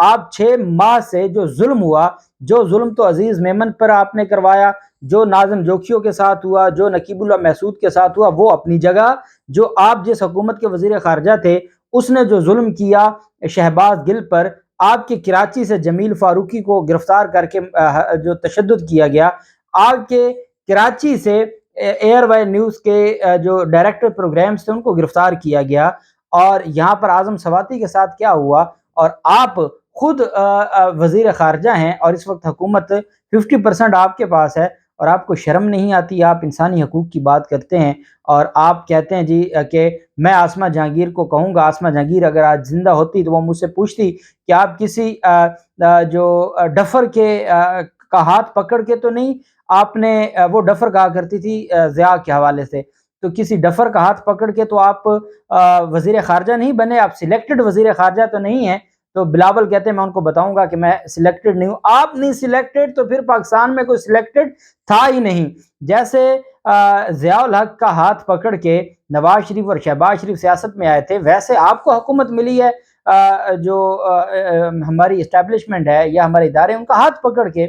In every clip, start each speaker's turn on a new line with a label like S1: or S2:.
S1: آپ 6 ماہ سے جو ظلم ہوا، جو ظلم تو عزیز میمن پر آپ نے کروایا، جو ناظم جوکھیوں کے ساتھ ہوا، جو نقیب اللہ محسود کے ساتھ ہوا، وہ اپنی جگہ، جو آپ جس حکومت کے وزیر خارجہ تھے اس نے جو ظلم کیا شہباز گل پر، آپ کے کراچی سے جمیل فاروقی کو گرفتار کر کے جو تشدد کیا گیا، آپ کے کراچی سے ایئر وائے نیوز کے جو ڈائریکٹر پروگرامز تھے ان کو گرفتار کیا گیا، اور یہاں پر اعظم سواتی کے ساتھ کیا ہوا، اور آپ خود وزیر خارجہ ہیں اور اس وقت حکومت 50% آپ کے پاس ہے، اور آپ کو شرم نہیں آتی؟ آپ انسانی حقوق کی بات کرتے ہیں اور آپ کہتے ہیں جی کہ میں آسمہ جہانگیر کو کہوں گا، آسمہ جہانگیر اگر آج زندہ ہوتی تو وہ مجھ سے پوچھتی کہ آپ کسی جو ڈفر کے کا ہاتھ پکڑ کے تو نہیں، آپ نے وہ ڈفر کہا کرتی تھی ضیاء کے حوالے سے، تو کسی ڈفر کا ہاتھ پکڑ کے تو آپ وزیر خارجہ نہیں بنے، آپ سلیکٹڈ وزیر خارجہ تو نہیں ہیں۔ تو بلاول کہتے ہیں میں ان کو بتاؤں گا کہ میں سلیکٹڈ نہیں ہوں۔ آپ نہیں سلیکٹڈ تو پھر پاکستان میں کوئی سلیکٹڈ تھا ہی نہیں۔ جیسے ضیاء الحق کا ہاتھ پکڑ کے نواز شریف اور شہباز شریف سیاست میں آئے تھے، ویسے آپ کو حکومت ملی ہے جو ہماری اسٹیبلشمنٹ ہے یا ہمارے ادارے ان کا ہاتھ پکڑ کے،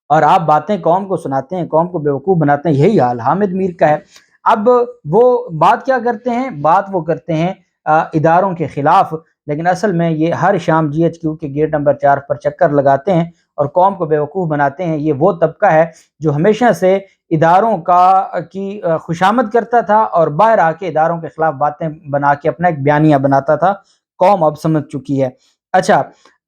S1: اور آپ باتیں قوم کو سناتے ہیں، قوم کو بیوقوف بناتے ہیں۔ یہی حال حامد میر کا ہے۔ اب وہ بات کیا کرتے ہیں؟ بات وہ کرتے ہیں اداروں کے خلاف، لیکن اصل میں یہ ہر شام جی ایچ کیو کے گیٹ نمبر 4 پر چکر لگاتے ہیں اور قوم کو بیوقوف بناتے ہیں۔ یہ وہ طبقہ ہے جو ہمیشہ سے اداروں کی خوشامد کرتا تھا اور باہر آ کے اداروں کے خلاف باتیں بنا کے اپنا ایک بیانیہ بناتا تھا۔ قوم اب سمجھ چکی ہے۔ اچھا،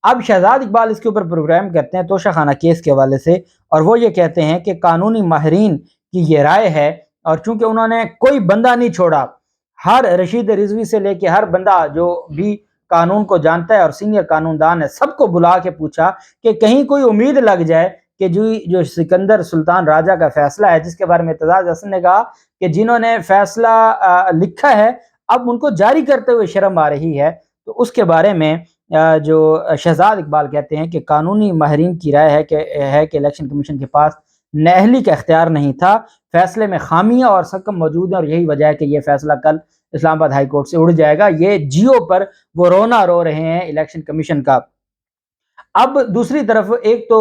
S1: اب شہزاد اقبال اس کے اوپر پروگرام کرتے ہیں توشہ خانہ کیس کے حوالے سے، اور وہ یہ کہتے ہیں کہ قانونی ماہرین کی یہ رائے ہے، اور چونکہ انہوں نے کوئی بندہ نہیں چھوڑا، ہر رشید رضوی سے لے کے ہر بندہ جو بھی قانون کو جانتا ہے اور سینئر قانون دان ہے، سب کو بلا کے پوچھا کہ کہیں کوئی امید لگ جائے کہ جو سکندر سلطان راجہ کا فیصلہ ہے، جس کے بارے میں اعتزاز حسن نے کہا کہ جنہوں نے فیصلہ لکھا ہے اب ان کو جاری کرتے ہوئے شرم آ رہی ہے، تو اس کے بارے میں جو شہزاد اقبال کہتے ہیں کہ قانونی ماہرین کی رائے ہے کہ الیکشن کمیشن کے پاس نااہلی کا اختیار نہیں تھا، فیصلے میں خامیاں اور سقم موجود ہیں، اور یہی وجہ ہے کہ یہ فیصلہ کل اسلام آباد ہائی کورٹ سے اڑ جائے گا۔ یہ جیو پر وہ رونا رو رہے ہیں الیکشن کمیشن کا۔ اب دوسری طرف ایک تو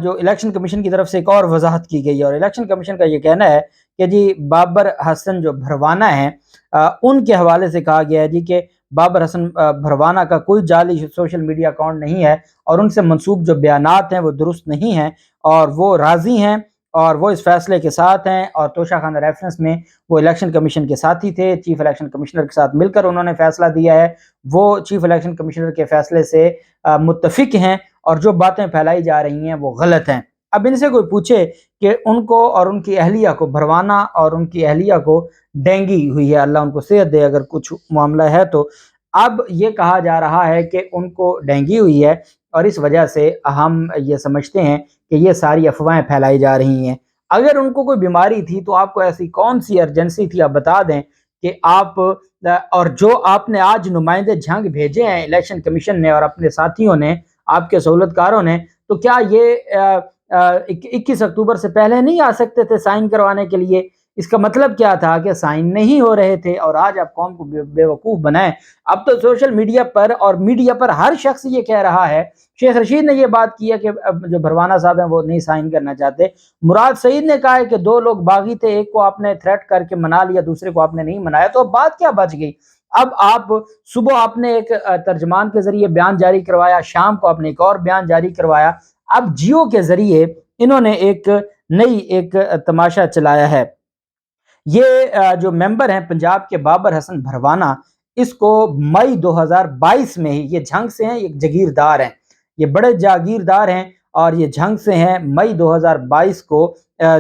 S1: جو الیکشن کمیشن کی طرف سے ایک اور وضاحت کی گئی ہے، اور الیکشن کمیشن کا یہ کہنا ہے کہ جی بابر حسن جو بھروانا ہیں ان کے حوالے سے کہا گیا ہے جی کہ بابر حسن بھروانا کا کوئی جعلی سوشل میڈیا اکاؤنٹ نہیں ہے، اور ان سے منسوب جو بیانات ہیں وہ درست نہیں ہیں، اور وہ راضی ہیں اور وہ اس فیصلے کے ساتھ ہیں، اور توشہ خانہ ریفرنس میں وہ الیکشن کمیشن کے ساتھی تھے، چیف الیکشن کمشنر کے ساتھ مل کر انہوں نے فیصلہ دیا ہے، وہ چیف الیکشن کمشنر کے فیصلے سے متفق ہیں، اور جو باتیں پھیلائی جا رہی ہیں وہ غلط ہیں۔ اب ان سے کوئی پوچھے کہ ان کو اور ان کی اہلیہ کو بھروانا اور ان کی اہلیہ کو ڈینگی ہوئی ہے، اللہ ان کو صحت دے اگر کچھ معاملہ ہے تو، اب یہ کہا جا رہا ہے کہ ان کو ڈینگی ہوئی ہے، اور اس وجہ سے ہم یہ سمجھتے ہیں کہ یہ ساری افواہیں پھیلائی جا رہی ہیں۔ اگر ان کو کوئی بیماری تھی تو آپ کو ایسی کون سی ارجنسی تھی؟ آپ بتا دیں کہ آپ اور جو آپ نے آج نمائندے جھنگ بھیجے ہیں الیکشن کمیشن نے اور اپنے ساتھیوں نے، آپ کے سہولت کاروں نے، تو کیا یہ 21 اکتوبر سے پہلے نہیں آ سکتے تھے سائن کروانے کے لیے؟ اس کا مطلب کیا تھا کہ سائن نہیں ہو رہے تھے، اور آج آپ قوم کو بے وقوف بنائیں۔ اب تو سوشل میڈیا پر اور میڈیا پر ہر شخص یہ کہہ رہا ہے، شیخ رشید نے یہ بات کی ہے کہ جو بھروانا صاحب ہیں وہ نہیں سائن کرنا چاہتے، مراد سعید نے کہا ہے کہ 2 لوگ باغی تھے، ایک کو آپ نے تھریٹ کر کے منا لیا، دوسرے کو آپ نے نہیں منایا، تو اب بات کیا بچ گئی؟ اب آپ صبح آپ نے ایک ترجمان کے ذریعے بیان جاری کروایا، شام کو آپ نے ایک اور بیان جاری کروایا، اب جیو کے ذریعے انہوں نے ایک تماشا چلایا ہے۔ یہ جو ممبر ہیں پنجاب کے بابر حسن بھروانا، اس کو مئی 2022 میں ہی، یہ جھنگ سے ہیں، یہ جاگیردار ہیں، یہ بڑے جاگیردار ہیں، اور یہ جھنگ سے ہیں۔ مئی 2022 کو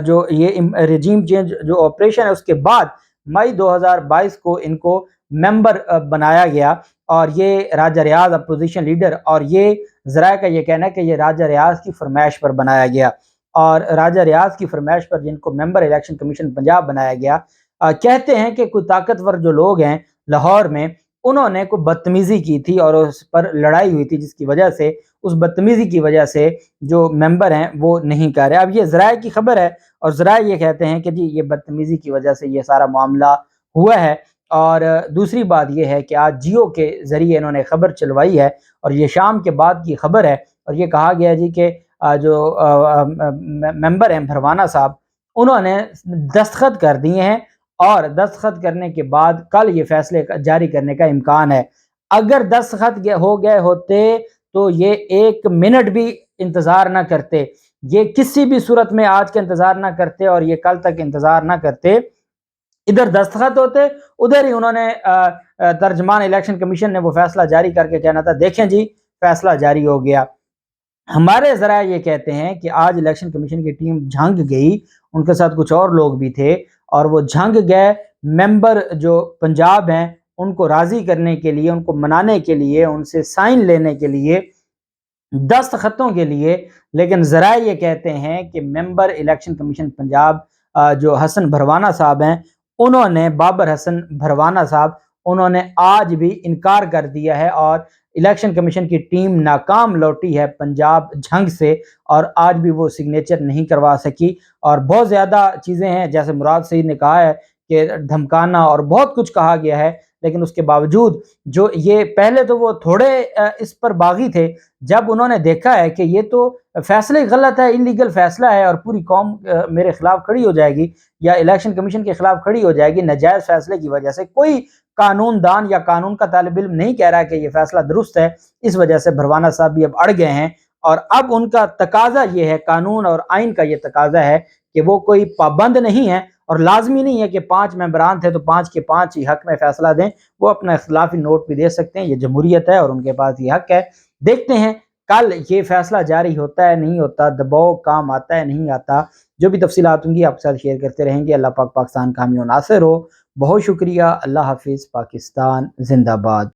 S1: جو یہ رجیم چینج جو آپریشن ہے اس کے بعد مئی 2022 کو ان کو ممبر بنایا گیا، اور یہ راجہ ریاض اپوزیشن لیڈر، اور یہ ذرائع کا یہ کہنا ہے کہ یہ راجہ ریاض کی فرمائش پر بنایا گیا، اور راجہ ریاض کی فرمائش پر جن کو ممبر الیکشن کمیشن پنجاب بنایا گیا، کہتے ہیں کہ کوئی طاقتور جو لوگ ہیں لاہور میں، انہوں نے کوئی بدتمیزی کی تھی اور اس پر لڑائی ہوئی تھی، جس کی وجہ سے اس بدتمیزی کی وجہ سے جو ممبر ہیں وہ نہیں کر رہے۔ اب یہ ذرائع کی خبر ہے، اور ذرائع یہ کہتے ہیں کہ جی یہ بدتمیزی کی وجہ سے یہ سارا معاملہ ہوا ہے، اور دوسری بات یہ ہے کہ آج جیو کے ذریعے انہوں نے خبر چلوائی ہے اور یہ شام کے بعد کی خبر ہے، اور یہ کہا گیا جی کہ جو ممبر ہیں بھروانہ صاحب، انہوں نے دستخط کر دیے ہیں، اور دستخط کرنے کے بعد کل یہ فیصلے جاری کرنے کا امکان ہے۔ اگر دستخط ہو گئے ہوتے تو یہ 1 منٹ بھی انتظار نہ کرتے، یہ کسی بھی صورت میں آج کا انتظار نہ کرتے اور یہ کل تک انتظار نہ کرتے، ادھر دستخط ہوتے، ادھر ہی انہوں نے ترجمان الیکشن کمیشن نے وہ فیصلہ جاری کر کے کہنا تھا دیکھیں جی فیصلہ جاری ہو گیا۔ ہمارے ذرائع یہ کہتے ہیں کہ آج الیکشن کمیشن کی ٹیم جھنگ گئی، ان کے ساتھ کچھ اور لوگ بھی تھے، اور وہ جھنگ گئے ممبر جو پنجاب ہیں ان کو راضی کرنے کے لیے، ان کو منانے کے لیے، ان سے سائن لینے کے لیے، دستخطوں کے لیے۔ لیکن ذرائع یہ کہتے ہیں کہ ممبر الیکشن کمیشن پنجاب جو حسن بھروانہ صاحب ہیں، انہوں نے بابر حسن بھروانہ صاحب، انہوں نے آج بھی انکار کر دیا ہے، اور الیکشن کمیشن کی ٹیم ناکام لوٹی ہے پنجاب جھنگ سے، اور آج بھی وہ سگنیچر نہیں کروا سکی۔ اور بہت زیادہ چیزیں ہیں، جیسے مراد سعید نے کہا ہے کہ دھمکانا اور بہت کچھ کہا گیا ہے، لیکن اس کے باوجود جو یہ پہلے تو وہ تھوڑے اس پر باغی تھے، جب انہوں نے دیکھا ہے کہ یہ تو فیصلے غلط ہے، انلیگل فیصلہ ہے، اور پوری قوم میرے خلاف کھڑی ہو جائے گی یا الیکشن کمیشن کے خلاف کھڑی ہو جائے گی ناجائز فیصلے کی وجہ سے، کوئی قانون دان یا قانون کا طالب علم نہیں کہہ رہا کہ یہ فیصلہ درست ہے، اس وجہ سے بھروانہ صاحب بھی اب اڑ گئے ہیں، اور اب ان کا تقاضا یہ ہے، قانون اور آئین کا یہ تقاضا ہے کہ وہ کوئی پابند نہیں ہے، اور لازمی نہیں ہے کہ 5 ممبران تھے تو 5 کے 5 ہی حق میں فیصلہ دیں، وہ اپنا اختلافی نوٹ بھی دے سکتے ہیں، یہ جمہوریت ہے اور ان کے پاس یہ حق ہے۔ دیکھتے ہیں کل یہ فیصلہ جاری ہوتا ہے نہیں ہوتا، دباؤ کام آتا ہے نہیں آتا، جو بھی تفصیلات ہوں گی آپ کے ساتھ شیئر کرتے رہیں گے۔ اللہ پاک پاکستان کا حامی و ناصر ہو۔ بہت شکریہ، اللہ حافظ، پاکستان زندہ باد۔